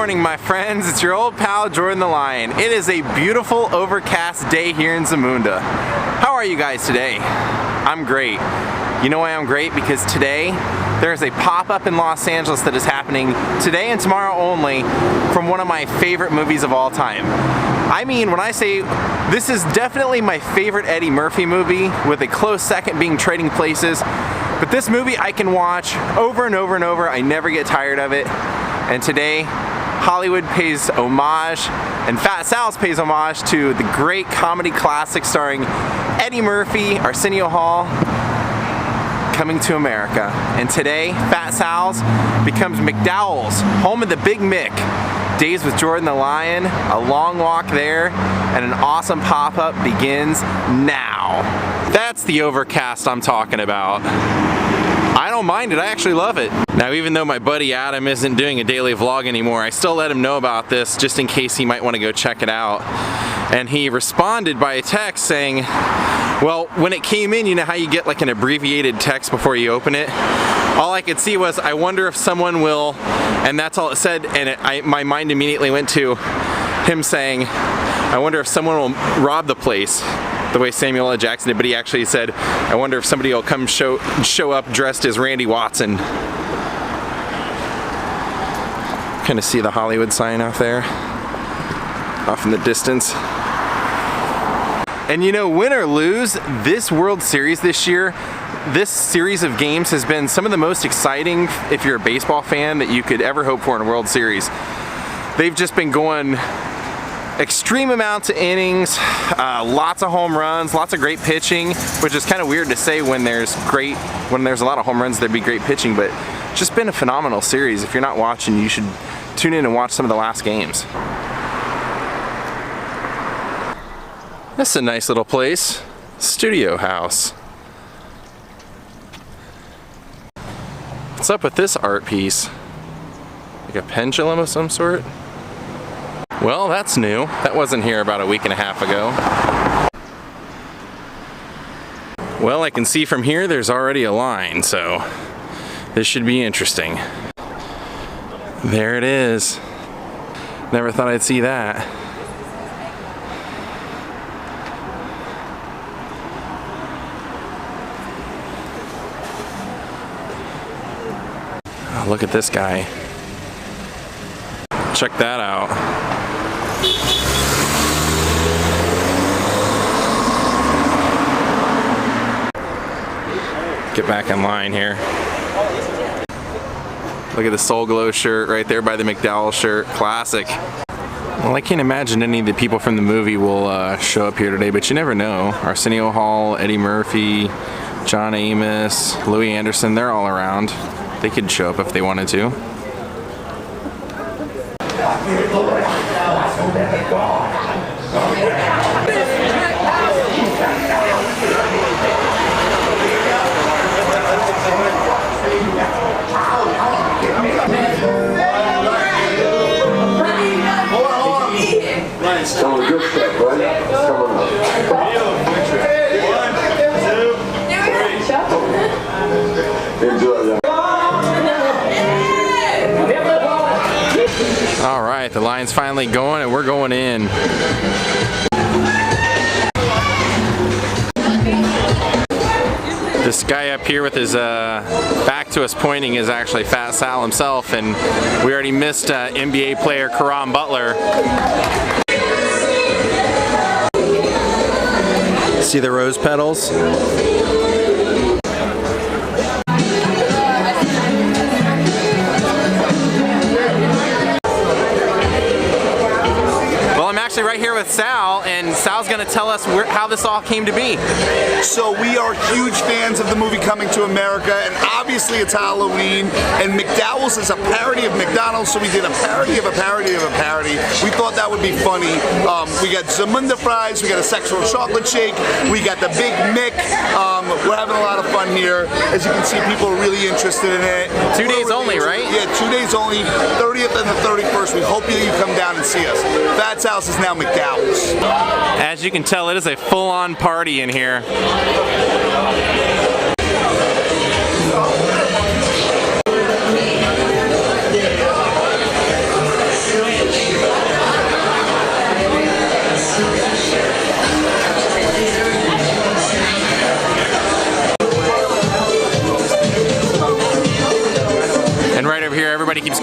morning, my friends. It's your old pal Jordan the Lion. It is a beautiful overcast day here in Zamunda. How are you guys today? I'm great. You know why I'm great? Because today there's a pop-up in Los Angeles that is happening today and tomorrow only from one of my favorite movies of all time. I mean, when I say this is definitely my favorite Eddie Murphy movie, with a close second being Trading Places. But this movie I can watch over and over and over. I never get tired of it. And today, Hollywood pays homage, and Fat Sal's pays homage to the great comedy classic starring Eddie Murphy, Arsenio Hall, coming to America. And today, Fat Sal's becomes McDowell's, home of the Big Mick. Daze with Jordan the Lion, a long walk there, and an awesome pop-up begins now. That's the overcast I'm talking about. I don't mind it, I actually love it. Now, even though my buddy Adam isn't doing a daily vlog anymore, I still let him know about this just in case he might want to go check it out. And he responded by a text saying, well, when it came in, you know how you get like an abbreviated text before you open it? All I could see was, I wonder if someone will, and that's all it said, and my mind immediately went to him saying, I wonder if someone will rob the place, the way Samuel L. Jackson did, but he actually said, I wonder if somebody will come show up dressed as Randy Watson. Kind of see the Hollywood sign out there, off in the distance. And you know, win or lose, this World Series this year, this series of games has been some of the most exciting, if you're a baseball fan, that you could ever hope for in a World Series. They've just been going extreme amounts of innings, lots of home runs, lots of great pitching, which is kind of weird to say when there's a lot of home runs, there'd be great pitching, but it's just been a phenomenal series. If you're not watching, you should tune in and watch some of the last games. This is a nice little place. Studio house. What's up with this art piece? Like a pendulum of some sort? Well, that's new. That wasn't here about a week and a half ago. Well, I can see from here there's already a line, so this should be interesting. There it is. Never thought I'd see that. Oh, look at this guy. Check that out. Get back in line here. Look at the Soul Glow shirt right there by the McDowell's shirt. Classic. Well, I can't imagine any of the people from the movie will show up here today, but you never know. Arsenio Hall, Eddie Murphy, John Amos, Louis Anderson, they're all around. They could show up if they wanted to. Some of the good stuff, right? Come on up. 1, 2, 3. Enjoy, y'all. All right, the line's finally going and we're going in. This guy up here with his back to us pointing is actually Fat Sal himself, and we already missed NBA player Karam Butler. See the rose petals? Right here with Sal, and Sal's gonna tell us how this all came to be. So we are huge fans of the movie coming to America, and obviously it's Halloween, and McDowell's is a parody of McDonald's, so we did a parody of a parody of a parody. We thought that would be funny. We got Zamunda fries, we got a sexual chocolate shake, we got the Big Mick. We're having a lot of fun here. As you can see, people are really interested in it. 2 days only, right? Yeah, 2 days only, 30th and the 31st. We hope you come down and see us. Fat's House is now McDowell's. As you can tell, it is a full-on party in here.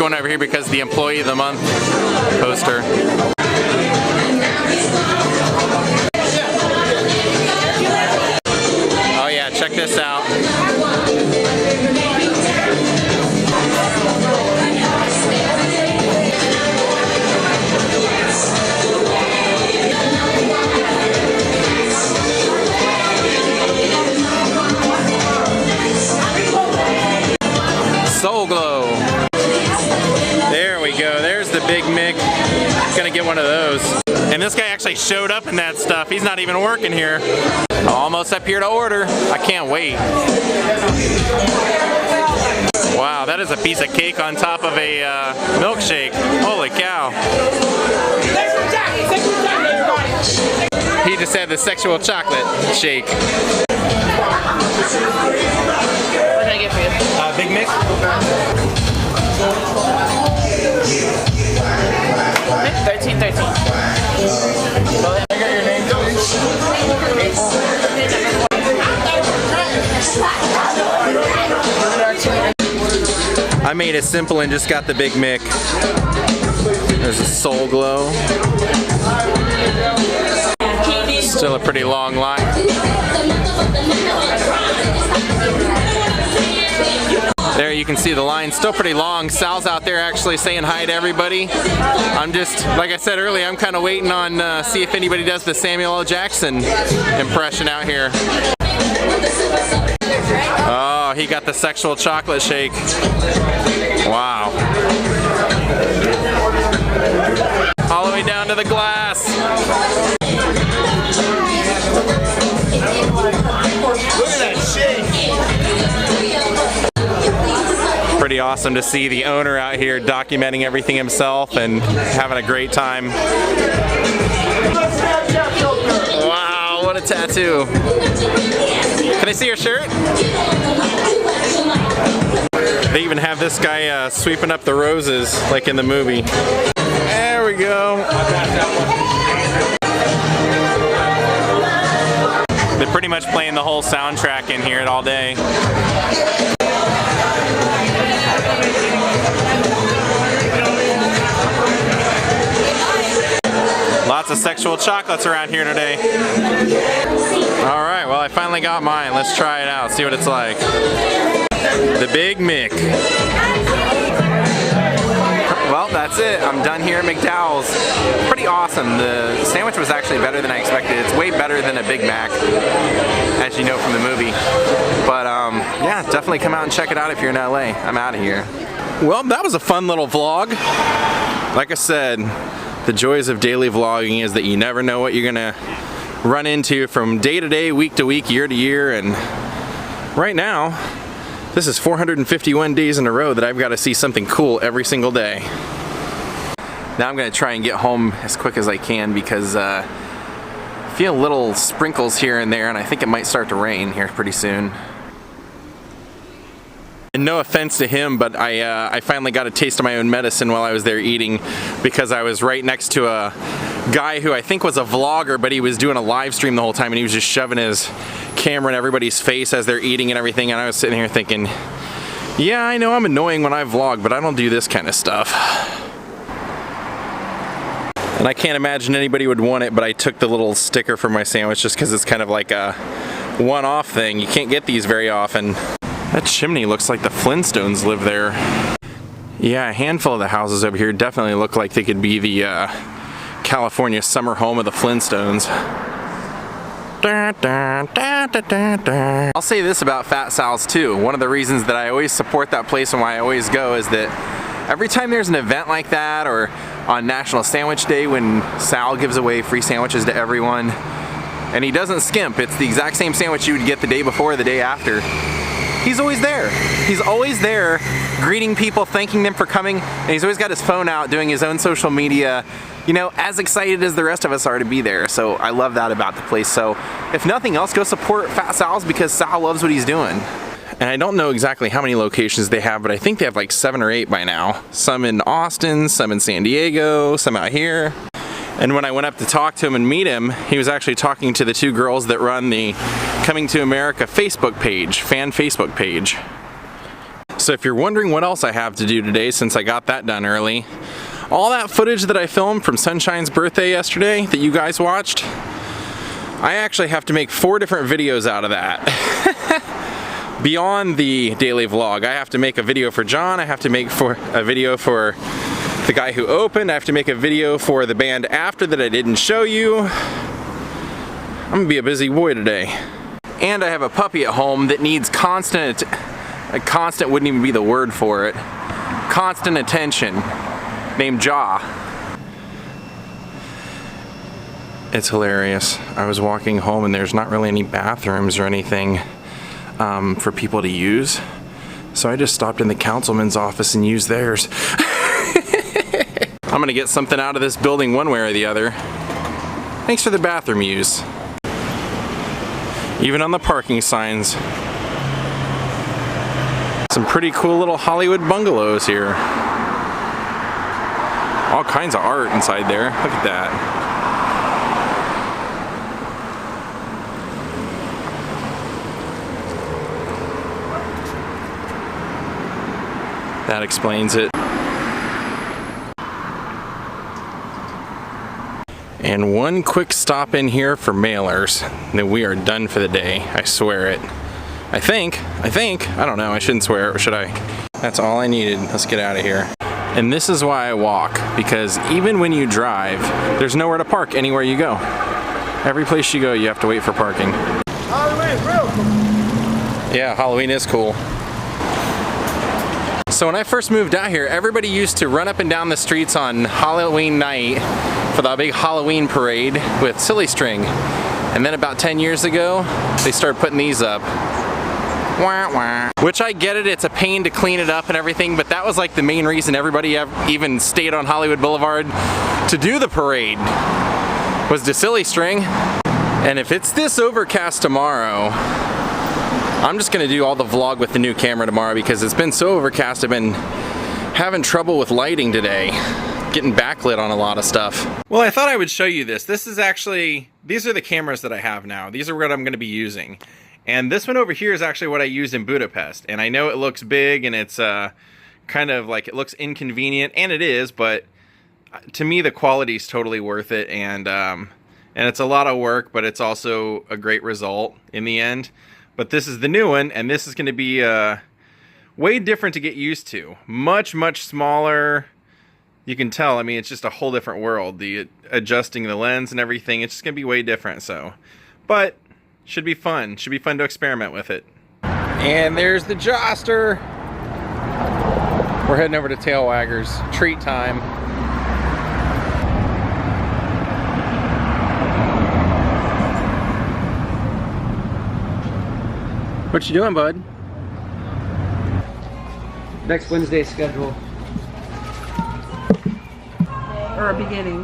going over here because the Employee of the Month poster. Oh yeah, check this out. Soul Glow. There we go. There's the Big Mick. Gonna get one of those. And this guy actually showed up in that stuff. He's not even working here. Almost up here to order. I can't wait. Wow, that is a piece of cake on top of a milkshake. Holy cow. He just had the sexual chocolate shake. What can I get for you? Big Mick. 13. Go ahead. I got your name, I made it simple and just got the Big Mick. There's a Soul Glow. Still a pretty long line. There you can see the line, still pretty long. Sal's out there actually saying hi to everybody. I'm just, like I said earlier, I'm kind of waiting on see if anybody does the Samuel L. Jackson impression out here. Oh, he got the sexual chocolate shake. Wow. All the way down to the glass. Look at that shake. Pretty awesome to see the owner out here documenting everything himself and having a great time. Wow, what a tattoo. Can I see your shirt? They even have this guy sweeping up the roses like in the movie. There we go. They're pretty much playing the whole soundtrack in here all day. Lots of sexual chocolates around here today. All right, well I finally got mine. Let's try it out, see what it's like. The Big Mick. Well, that's it. I'm done here at McDowell's. Pretty awesome. The sandwich was actually better than I expected. It's way better than a Big Mac, as you know from the movie. But yeah, definitely come out and check it out if you're in LA. I'm out of here. Well, that was a fun little vlog. Like I said, the joys of daily vlogging is that you never know what you're gonna run into from day to day, week to week, year to year, and right now, this is 451 days in a row that I've got to see something cool every single day. Now I'm gonna try and get home as quick as I can because I feel little sprinkles here and there, and I think it might start to rain here pretty soon. And no offense to him, but I finally got a taste of my own medicine while I was there eating because I was right next to a guy who I think was a vlogger, but he was doing a live stream the whole time and he was just shoving his camera in everybody's face as they're eating and everything, and I was sitting here thinking, yeah, I know I'm annoying when I vlog, but I don't do this kind of stuff. And I can't imagine anybody would want it, but I took the little sticker for my sandwich just because it's kind of like a one-off thing. You can't get these very often. That chimney looks like the Flintstones live there. Yeah, a handful of the houses over here definitely look like they could be the California summer home of the Flintstones. I'll say this about Fat Sal's too. One of the reasons that I always support that place and why I always go is that every time there's an event like that, or on National Sandwich Day when Sal gives away free sandwiches to everyone, and he doesn't skimp, it's the exact same sandwich you would get the day before or the day after. He's always there. He's always there greeting people, thanking them for coming, and he's always got his phone out doing his own social media, you know, as excited as the rest of us are to be there. So I love that about the place. So if nothing else, go support Fat Sal's because Sal loves what he's doing. And I don't know exactly how many locations they have, but I think they have like 7 or 8 by now. Some in Austin, some in San Diego, some out here. And when I went up to talk to him and meet him, he was actually talking to the 2 girls that run the Coming to America Facebook page, fan Facebook page. So if you're wondering what else I have to do today since I got that done early, all that footage that I filmed from Sunshine's birthday yesterday that you guys watched, I actually have to make 4 different videos out of that. Beyond the daily vlog, I have to make a video for John, I have to make a video for the guy who opened, I have to make a video for the band after that I didn't show you. I'm gonna be a busy boy today. And I have a puppy at home that needs constant wouldn't even be the word for it, constant attention, named Jaw. It's hilarious. I was walking home and there's not really any bathrooms or anything for people to use. So I just stopped in the councilman's office and used theirs. I'm gonna get something out of this building one way or the other. Thanks for the bathroom use. Even on the parking signs. Some pretty cool little Hollywood bungalows here. All kinds of art inside there. Look at that. That explains it. And one quick stop in here for mailers. Then we are done for the day. I swear it. I think, I don't know, I shouldn't swear it, or should I? That's all I needed. Let's get out of here. And this is why I walk, because even when you drive, there's nowhere to park anywhere you go. Every place you go, you have to wait for parking. Halloween, real cool. Yeah, Halloween is cool. So when I first moved out here, everybody used to run up and down the streets on Halloween night for the big Halloween parade with silly string. And then about 10 years ago, they started putting these up. Wah, wah. Which I get it, it's a pain to clean it up and everything, but that was like the main reason everybody even stayed on Hollywood Boulevard to do the parade, was the silly string. And if it's this overcast tomorrow, I'm just gonna do all the vlog with the new camera tomorrow because it's been so overcast. I've been having trouble with lighting today, getting backlit on a lot of stuff. Well, I thought I would show you this. These are the cameras that I have now. These are what I'm gonna be using. And this one over here is actually what I used in Budapest. And I know it looks big and it's kind of like, it looks inconvenient, and it is, but to me the quality is totally worth it. And it's a lot of work, but it's also a great result in the end. But this is the new one, and this is going to be way different to get used to. Much, much smaller. You can tell, I mean, it's just a whole different world. The adjusting the lens and everything, it's just going to be way different, so. But should be fun. Should be fun to experiment with it. And there's the Joster. We're heading over to Tailwaggers. Treat time. What you doing, bud? Next Wednesday's schedule. Or a beginning.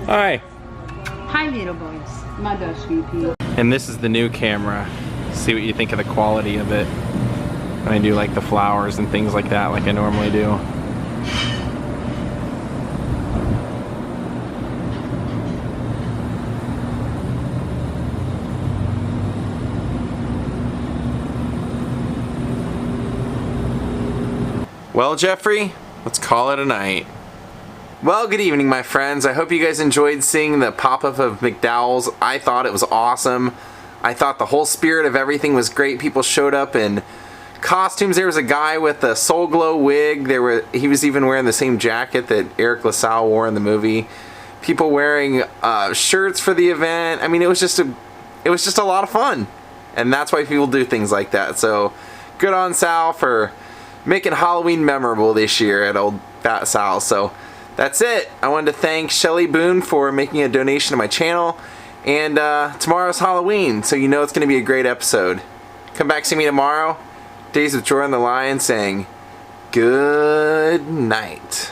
Hi. Hi, little boys. My Dutch VP. And this is the new camera. See what you think of the quality of it. When I do like the flowers and things like that, like I normally do. Well, Jeffrey, let's call it a night. Well, good evening, my friends. I hope you guys enjoyed seeing the pop-up of McDowell's. I thought it was awesome. I thought the whole spirit of everything was great. People showed up in costumes. There was a guy with a Soul Glow wig. He was even wearing the same jacket that Eric LaSalle wore in the movie. People wearing shirts for the event. I mean, it was just a lot of fun. And that's why people do things like that. So, good on Sal for making Halloween memorable this year at Old Fat Sal. So, that's it. I wanted to thank Shelly Boone for making a donation to my channel. And tomorrow's Halloween, so you know it's going to be a great episode. Come back, see me tomorrow. Daze with Jordan the Lion saying good night.